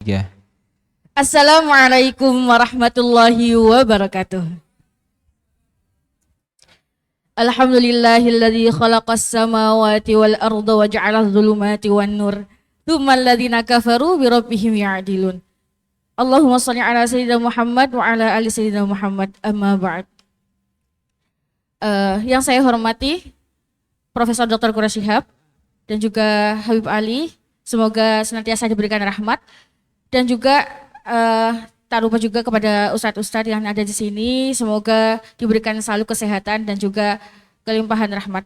Ya. Assalamualaikum warahmatullahi wabarakatuh. Alhamdulillahilladzi khalaqas samawati wal arda wa ja'alaz zulumati wan nur. Tsummal ladzina kafaru bi rabbihim ya'dilun. Allahumma shalli ala sayyidina Muhammad wa ala ali sayyidina Muhammad, amma ba'd. Yang saya hormati Profesor Dr. Quraish Shihab dan juga Habib Ali, semoga senantiasa diberikan rahmat, dan juga tak lupa juga kepada ustadz-ustadz yang ada di sini, semoga diberikan selalu kesehatan dan juga kelimpahan rahmat.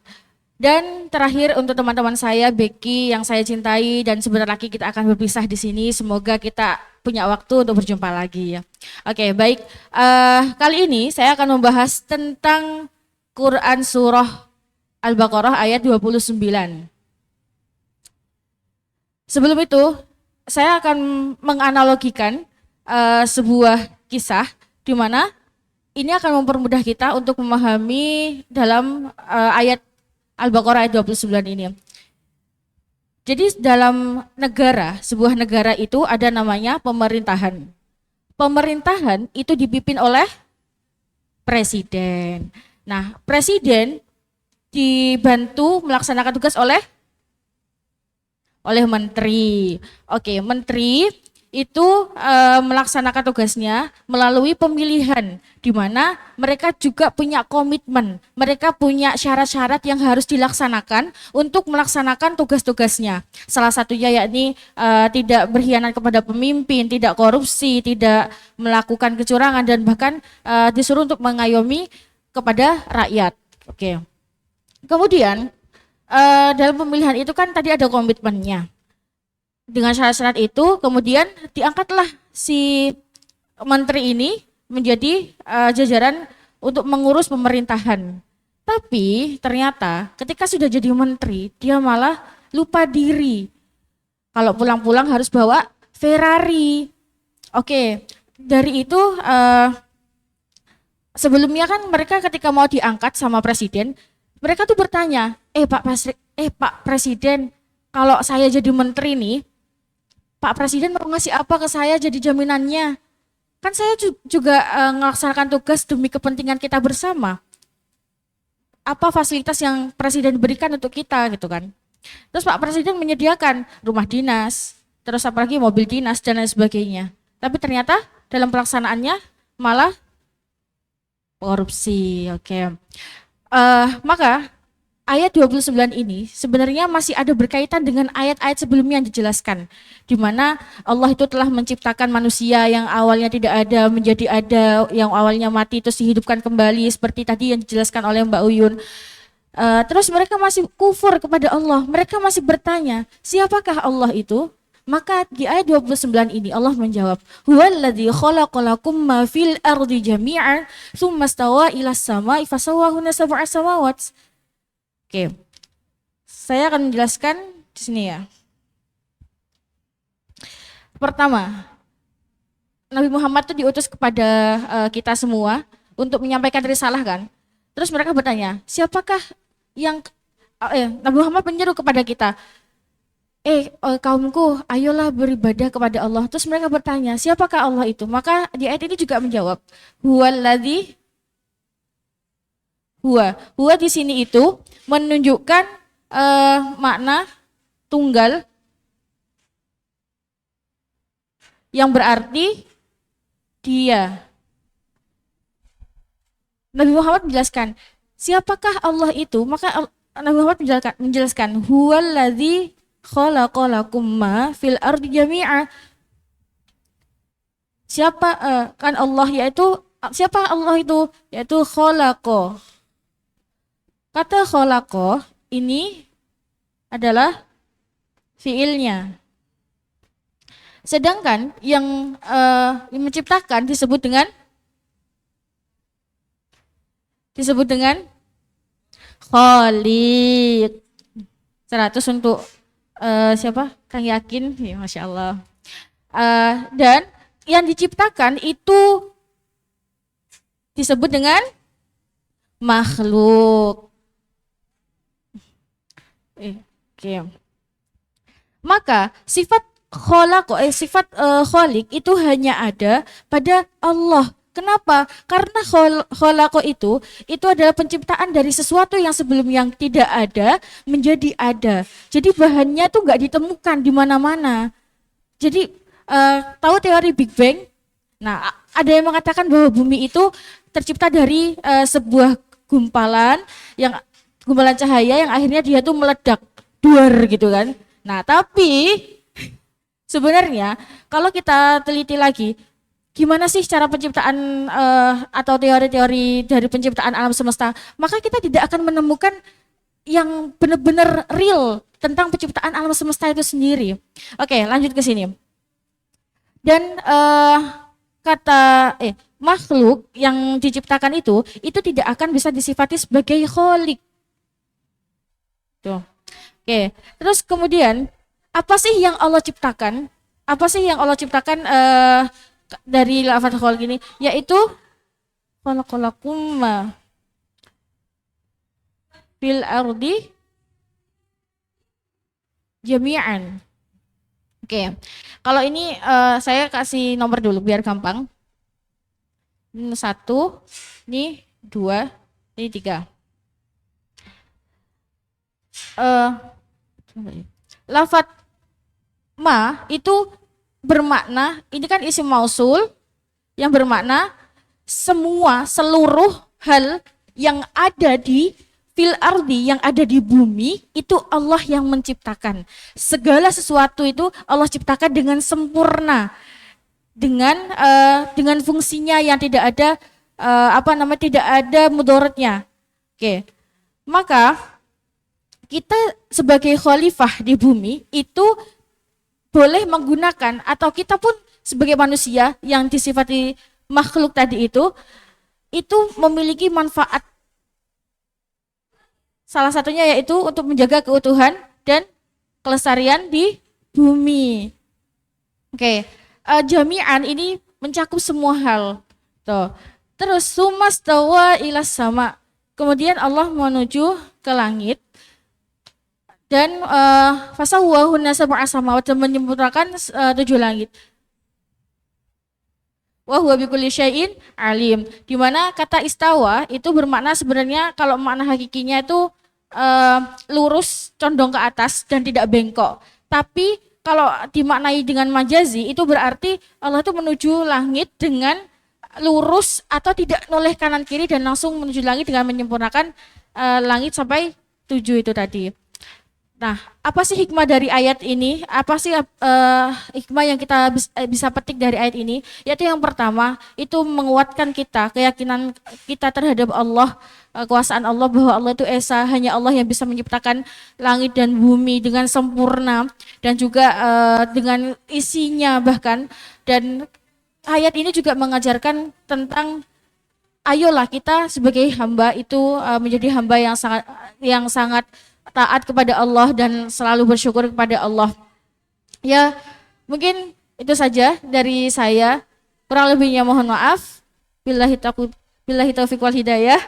Dan terakhir untuk teman-teman saya Becky yang saya cintai, dan sebentar lagi kita akan berpisah di sini, semoga kita punya waktu untuk berjumpa lagi ya. Oke, baik. Kali ini saya akan membahas tentang Quran surah Al-Baqarah ayat 29. Sebelum itu, saya akan menganalogikan sebuah kisah di mana ini akan mempermudah kita untuk memahami dalam ayat Al-Baqarah ayat 29 ini. Jadi dalam negara, sebuah negara itu ada namanya pemerintahan. Pemerintahan itu dipimpin oleh presiden. Nah, presiden dibantu melaksanakan tugas oleh menteri. Oke, menteri itu melaksanakan tugasnya melalui pemilihan, di mana mereka juga punya komitmen, mereka punya syarat-syarat yang harus dilaksanakan untuk melaksanakan tugas-tugasnya. Salah satunya yakni tidak berkhianat kepada pemimpin, tidak korupsi, tidak melakukan kecurangan, dan bahkan disuruh untuk mengayomi kepada rakyat. Oke. Kemudian dalam pemilihan itu kan tadi ada komitmennya. Dengan syarat-syarat itu kemudian diangkatlah si menteri ini menjadi jajaran untuk mengurus pemerintahan. Tapi ternyata ketika sudah jadi menteri, dia malah lupa diri. Kalau pulang-pulang harus bawa Ferrari. Oke, dari itu sebelumnya kan mereka ketika mau diangkat sama presiden, mereka tuh bertanya, Pak Presiden, kalau saya jadi menteri nih, Pak Presiden mau ngasih apa ke saya jadi jaminannya? Kan saya juga melaksanakan tugas demi kepentingan kita bersama. Apa fasilitas yang Presiden berikan untuk kita gitu kan? Terus Pak Presiden menyediakan rumah dinas, terus apalagi mobil dinas dan lain sebagainya. Tapi ternyata dalam pelaksanaannya malah korupsi. Oke. Maka ayat 29 ini sebenarnya masih ada berkaitan dengan ayat-ayat sebelumnya yang dijelaskan, di mana Allah itu telah menciptakan manusia yang awalnya tidak ada menjadi ada, yang awalnya mati terus dihidupkan kembali seperti tadi yang dijelaskan oleh Mbak Uyun. Terus mereka masih kufur kepada Allah, mereka masih bertanya, siapakah Allah itu? Maka di ayat 29 ini Allah menjawab, huwallazi khalaqalakum ma fil ardi jami'an tsumma stawa ilas sama'i fasawwahunna sab'a samawat. Oke. Saya akan menjelaskan di sini ya. Pertama, Nabi Muhammad itu diutus kepada kita semua untuk menyampaikan risalah kan. Terus mereka bertanya, siapakah yang Nabi Muhammad menyeru kepada kita, kaumku, ayolah beribadah kepada Allah. Terus mereka bertanya, siapakah Allah itu? Maka di ayat ini juga menjawab, huwallazi, huwa di sini itu menunjukkan makna tunggal yang berarti dia. Nabi Muhammad menjelaskan, siapakah Allah itu? Maka Nabi Muhammad menjelaskan, huwallazi khalaqalakum ma fil ardi jami'a. Siapa kan Allah, yaitu siapa Allah itu? Yaitu khalaqa. Kata khalaqa ini adalah fiilnya. Sedangkan yang menciptakan disebut dengan khaliq. 100 untuk siapa? Kang Yakin, ya, Masya Allah. Dan yang diciptakan itu disebut dengan makhluk. Oke. Maka sifat sifat kholik itu hanya ada pada Allah. Kenapa? Karena kholako itu adalah penciptaan dari sesuatu yang sebelum yang tidak ada menjadi ada. Jadi bahannya tuh nggak ditemukan di mana-mana. Jadi tahu teori Big Bang? Nah, ada yang mengatakan bahwa bumi itu tercipta dari sebuah gumpalan cahaya yang akhirnya dia tuh meledak, duar gitu kan. Nah, tapi sebenarnya kalau kita teliti lagi, gimana sih cara penciptaan atau teori-teori dari penciptaan alam semesta, maka kita tidak akan menemukan yang benar-benar real tentang penciptaan alam semesta itu sendiri. Oke, lanjut ke sini. Dan makhluk yang diciptakan itu tidak akan bisa disifati sebagai kholik. Tuh. Oke, terus kemudian apa sih yang Allah ciptakan? Apa sih yang Allah ciptakan dari lafaz kholik ini? Yaitu khalaqalakum ma fil ardi jami'an. Oke, kalau ini saya kasih nomor dulu biar gampang. Ini 1, ini 2, ini 3. Lafaz ma itu bermakna, ini kan isim mausul yang bermakna semua, seluruh hal yang ada di fil ardi, yang ada di bumi, itu Allah yang menciptakan. Segala sesuatu itu Allah ciptakan dengan sempurna, dengan fungsinya yang tidak ada tidak ada mudaratnya. Oke. Maka kita sebagai khalifah di bumi itu boleh menggunakan, atau kita pun sebagai manusia yang disifati makhluk tadi itu memiliki manfaat. Salah satunya yaitu untuk menjaga keutuhan dan kelestarian di bumi. Oke, jami'an ini mencakup semua hal. Tuh. Terus sumastawa ilas sama. Kemudian Allah menuju ke langit dan fasawwahunna sab'a samawati, dan menyempurnakan 7 langit. Wa huwa bikulli syai'in alim. Di mana kata istawa itu bermakna sebenarnya kalau makna hakikinya itu lurus, condong ke atas dan tidak bengkok. Tapi kalau dimaknai dengan majazi itu berarti Allah itu menuju langit dengan lurus atau tidak noleh kanan kiri dan langsung menuju langit dengan menyempurnakan langit sampai 7 itu tadi. Nah, apa sih hikmah dari ayat ini? Apa sih hikmah yang kita bisa petik dari ayat ini? Yaitu yang pertama, itu menguatkan keyakinan kita terhadap Allah, kekuasaan Allah, bahwa Allah itu esa, hanya Allah yang bisa menciptakan langit dan bumi dengan sempurna dan juga dengan isinya bahkan. Dan ayat ini juga mengajarkan tentang ayolah kita sebagai hamba itu menjadi hamba yang sangat taat kepada Allah dan selalu bersyukur kepada Allah. Ya, mungkin itu saja dari saya. Kurang lebihnya mohon maaf. Billahi taufiq wal hidayah.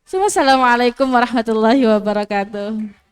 Wassalamualaikum warahmatullahi wabarakatuh.